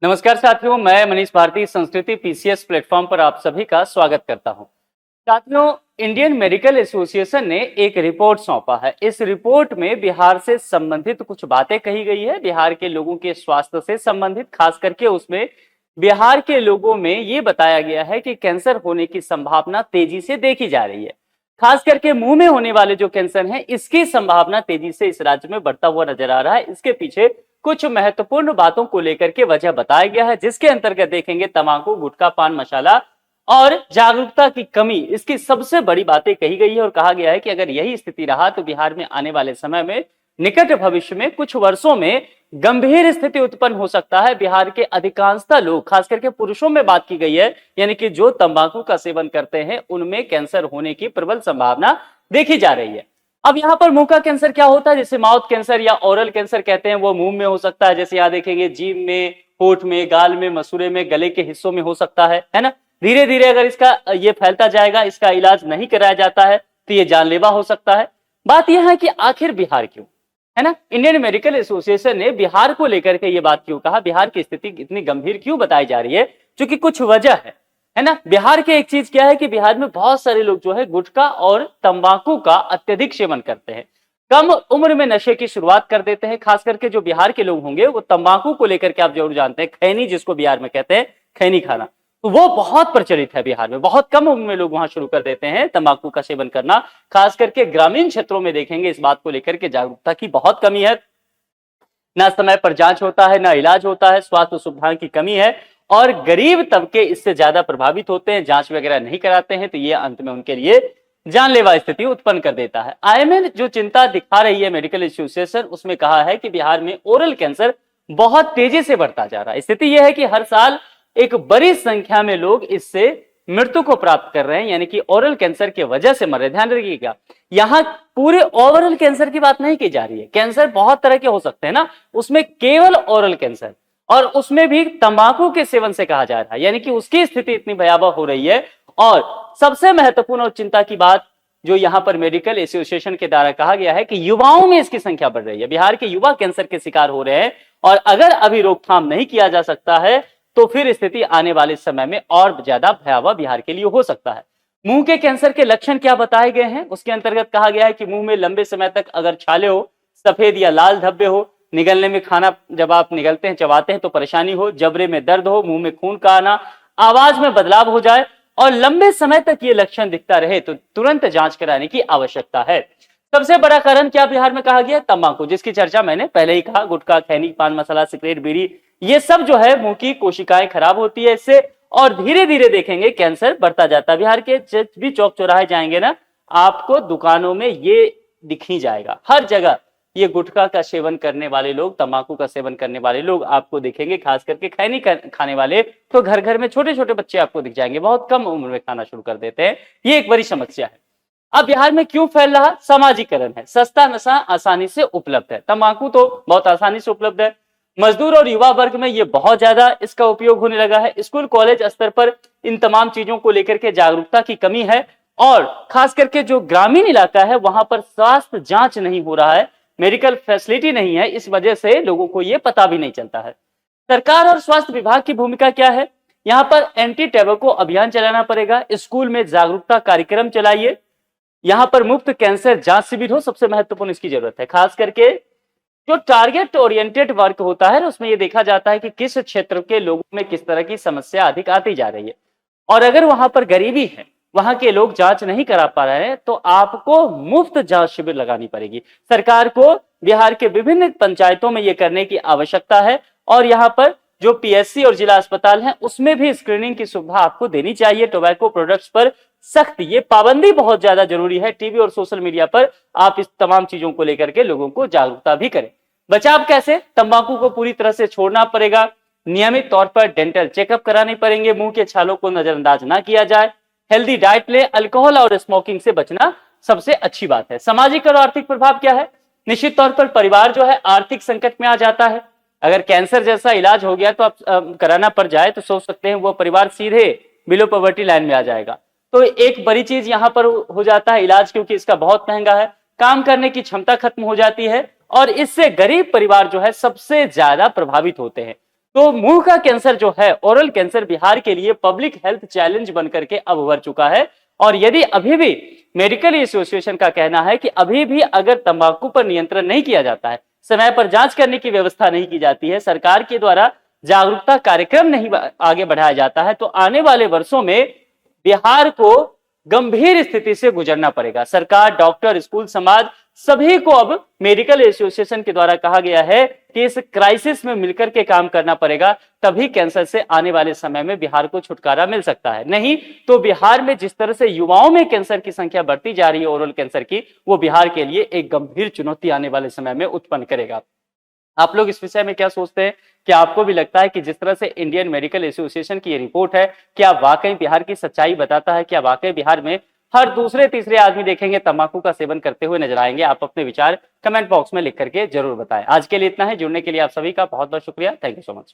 नमस्कार साथियों, मैं मनीष भारती संस्कृति पीसीएस प्लेटफॉर्म पर आप सभी का स्वागत करता हूं। साथियों, इंडियन मेडिकल एसोसिएशन ने एक रिपोर्ट सौंपा है। इस रिपोर्ट में बिहार से संबंधित कुछ बातें कही गई है, बिहार के लोगों के स्वास्थ्य से संबंधित। खास करके उसमें बिहार के लोगों में ये बताया गया है कि कैंसर होने की संभावना तेजी से देखी जा रही है। खास करके मुंह में होने वाले जो कैंसर है, इसकी संभावना तेजी से इस राज्य में बढ़ता हुआ नजर आ रहा है। इसके पीछे कुछ महत्वपूर्ण बातों को लेकर के वजह बताया गया है, जिसके अंतर्गत देखेंगे तंबाकू, गुटखा, पान मसाला और जागरूकता की कमी, इसकी सबसे बड़ी बातें कही गई है। और कहा गया है कि अगर यही स्थिति रहा तो बिहार में आने वाले समय में, निकट भविष्य में, कुछ वर्षों में गंभीर स्थिति उत्पन्न हो सकता है। बिहार के अधिकांशतः लोग, खास करके पुरुषों में बात की गई है, यानी कि जो तंबाकू का सेवन करते हैं, उनमें कैंसर होने की प्रबल संभावना देखी जा रही है। अब यहाँ पर मुंह का कैंसर क्या होता है, जैसे माउथ कैंसर या ओरल कैंसर कहते हैं, वो मुंह में हो सकता है। जैसे यहाँ देखेंगे जीभ में, होठ में, गाल में, मसूड़े में, गले के हिस्सों में हो सकता है ना। धीरे धीरे अगर इसका ये फैलता जाएगा, इसका इलाज नहीं कराया जाता है तो ये जानलेवा हो सकता है। बात यह है कि आखिर बिहार क्यों, है ना। इंडियन मेडिकल एसोसिएशन ने बिहार को लेकर के ये बात क्यों कहा, बिहार की स्थिति इतनी गंभीर क्यों बताई जा रही है, क्योंकि कुछ वजह है ना। बिहार के एक चीज क्या है कि बिहार में बहुत सारे लोग जो है गुटखा और तंबाकू का अत्यधिक सेवन करते हैं। कम उम्र में नशे की शुरुआत कर देते हैं। खास करके जो बिहार के लोग होंगे वो तंबाकू को लेकर के, आप जरूर जानते हैं, खैनी जिसको बिहार में कहते हैं, खैनी खाना, तो वो बहुत प्रचलित है बिहार में। बहुत कम उम्र में लोग वहां शुरू कर देते हैं तंबाकू का सेवन करना। खास करके ग्रामीण क्षेत्रों में देखेंगे इस बात को लेकर के जागरूकता की बहुत कमी है। ना समय पर जांच होता है, ना इलाज होता है, स्वास्थ्य सुविधाओं की कमी है और गरीब तबके इससे ज्यादा प्रभावित होते हैं। जांच वगैरह नहीं कराते हैं तो ये अंत में उनके लिए जानलेवा स्थिति उत्पन्न कर देता है। आईएमए जो चिंता दिखा रही है मेडिकल एसोसिएशन, उसमें कहा है कि बिहार में ओरल कैंसर बहुत तेजी से बढ़ता जा रहा है। स्थिति यह है कि हर साल एक बड़ी संख्या में लोग इससे मृत्यु को प्राप्त कर रहे हैं, यानी कि ओरल कैंसर की वजह से मर रहे। ध्यान रखिएगा, यहाँ पूरे ओवरऑल कैंसर की बात नहीं की जा रही है। कैंसर बहुत तरह के हो सकते हैं ना, उसमें केवल ओरल कैंसर, और उसमें भी तंबाकू के सेवन से कहा जा रहा है, यानी कि उसकी स्थिति इतनी भयावह हो रही है। और सबसे महत्वपूर्ण और चिंता की बात जो यहाँ पर मेडिकल एसोसिएशन के द्वारा कहा गया है कि युवाओं में इसकी संख्या बढ़ रही है। बिहार के युवा कैंसर के शिकार हो रहे हैं और अगर अभी रोकथाम नहीं किया जा सकता है तो फिर स्थिति आने वाले समय में और ज्यादा भयावह बिहार के लिए हो सकता है। मुंह के कैंसर के लक्षण क्या बताए गए हैं, उसके अंतर्गत कहा गया है कि मुंह में लंबे समय तक अगर छाले हो, सफेद या लाल धब्बे हो, निगलने में, खाना जब आप निगलते हैं, चबाते हैं तो परेशानी हो, जबड़े में दर्द हो, मुंह में खून का आना, आवाज में बदलाव हो जाए और लंबे समय तक ये लक्षण दिखता रहे तो तुरंत जांच कराने की आवश्यकता है। सबसे बड़ा कारण क्या बिहार में कहा गया, तंबाकू, जिसकी चर्चा मैंने पहले ही कहा। गुटखा, खैनी, पान मसाला, सिगरेट, बीड़ी, ये सब जो है मुंह की कोशिकाएं खराब होती है इससे, और धीरे धीरे देखेंगे कैंसर बढ़ता जाता है। बिहार के जिस भी चौक चौराहे जाएंगे ना, आपको दुकानों में ये दिख ही जाएगा, हर जगह ये गुटखा का सेवन करने वाले लोग, तंबाकू का सेवन करने वाले लोग आपको दिखेंगे। खास करके खैनी खाने वाले तो घर घर में छोटे छोटे बच्चे आपको दिख जाएंगे, बहुत कम उम्र में खाना शुरू कर देते हैं। ये एक बड़ी समस्या है। अब बिहार में क्यों फैल रहा, सामाजिकरण है। सस्ता नशा आसानी से उपलब्ध है, तंबाकू तो बहुत आसानी से उपलब्ध है। मजदूर और युवा वर्ग में ये बहुत ज्यादा इसका उपयोग होने लगा है। स्कूल कॉलेज स्तर पर इन तमाम चीजों को लेकर के जागरूकता की कमी है और खास करके जो ग्रामीण इलाका है वहां पर स्वास्थ्य जांच नहीं हो रहा है, मेडिकल फैसिलिटी नहीं है, इस वजह से लोगों को ये पता भी नहीं चलता है। सरकार और स्वास्थ्य विभाग की भूमिका क्या है, यहाँ पर एंटी टैबेको अभियान चलाना पड़ेगा। स्कूल में जागरूकता कार्यक्रम चलाइए, यहाँ पर मुफ्त कैंसर जांच शिविर हो, सबसे महत्वपूर्ण इसकी जरूरत है। खास करके जो टारगेट ओरिएंटेड वर्क होता है उसमें यह देखा जाता है कि किस क्षेत्र के लोगों में किस तरह की समस्या अधिक आती जा रही है, और अगर वहां पर गरीबी है, वहां के लोग जांच नहीं करा पा रहे हैं, तो आपको मुफ्त जांच शिविर लगानी पड़ेगी। सरकार को बिहार के विभिन्न पंचायतों में यह करने की आवश्यकता है और यहाँ पर जो पीएचसी और जिला अस्पताल हैं उसमें भी स्क्रीनिंग की सुविधा आपको देनी चाहिए। टोबैको प्रोडक्ट्स पर सख्त ये पाबंदी बहुत ज्यादा जरूरी है। टीवी और सोशल मीडिया पर आप इस तमाम चीजों को लेकर के लोगों को जागरूकता भी करें। बचाव कैसे, तंबाकू को पूरी तरह से छोड़ना पड़ेगा, नियमित तौर पर डेंटल चेकअप कराने पड़ेंगे, मुंह के छालों को नजरअंदाज ना किया जाए, हेल्दी डाइट ले, अल्कोहल और स्मोकिंग से बचना सबसे अच्छी बात है। सामाजिक और आर्थिक प्रभाव क्या है, निश्चित तौर पर परिवार जो है आर्थिक संकट में आ जाता है। अगर कैंसर जैसा इलाज हो गया तो आप कराना पड़ जाए तो सोच सकते हैं वो परिवार सीधे बिलो पॉवर्टी लाइन में आ जाएगा। तो एक बड़ी चीज यहाँ पर हो जाता है इलाज, क्योंकि इसका बहुत महंगा है, काम करने की क्षमता खत्म हो जाती है और इससे गरीब परिवार जो है सबसे ज्यादा प्रभावित होते हैं। तो मुंह का कैंसर जो है, ओरल कैंसर, बिहार के लिए पब्लिक हेल्थ चैलेंज बनकर के अब उभर चुका है। और यदि अभी भी मेडिकल एसोसिएशन का कहना है कि अभी भी अगर तंबाकू पर नियंत्रण नहीं किया जाता है, समय पर जांच करने की व्यवस्था नहीं की जाती है, सरकार के द्वारा जागरूकता कार्यक्रम नहीं आगे बढ़ाया जाता है, तो आने वाले वर्षों में बिहार को गंभीर स्थिति से गुजरना पड़ेगा। सरकार, डॉक्टर, स्कूल, समाज सभी को अब मेडिकल एसोसिएशन के द्वारा कहा गया है कि इस क्राइसिस में मिलकर के काम करना पड़ेगा, तभी कैंसर से आने वाले समय में बिहार को छुटकारा मिल सकता है। नहीं तो बिहार में जिस तरह से युवाओं में कैंसर की संख्या बढ़ती जा रही है, ओरल कैंसर की, वो बिहार के लिए एक गंभीर चुनौती आने वाले समय में उत्पन्न करेगा। आप लोग इस विषय में क्या सोचते हैं? क्या आपको भी लगता है कि जिस तरह से इंडियन मेडिकल एसोसिएशन की ये रिपोर्ट है, क्या वाकई बिहार की सच्चाई बताता है? क्या वाकई बिहार में हर दूसरे तीसरे आदमी देखेंगे तंबाकू का सेवन करते हुए नजर आएंगे? आप अपने विचार कमेंट बॉक्स में लिख करके जरूर बताएं। आज के लिए इतना है। जुड़ने के लिए आप सभी का बहुत बहुत शुक्रिया। Thank you so much.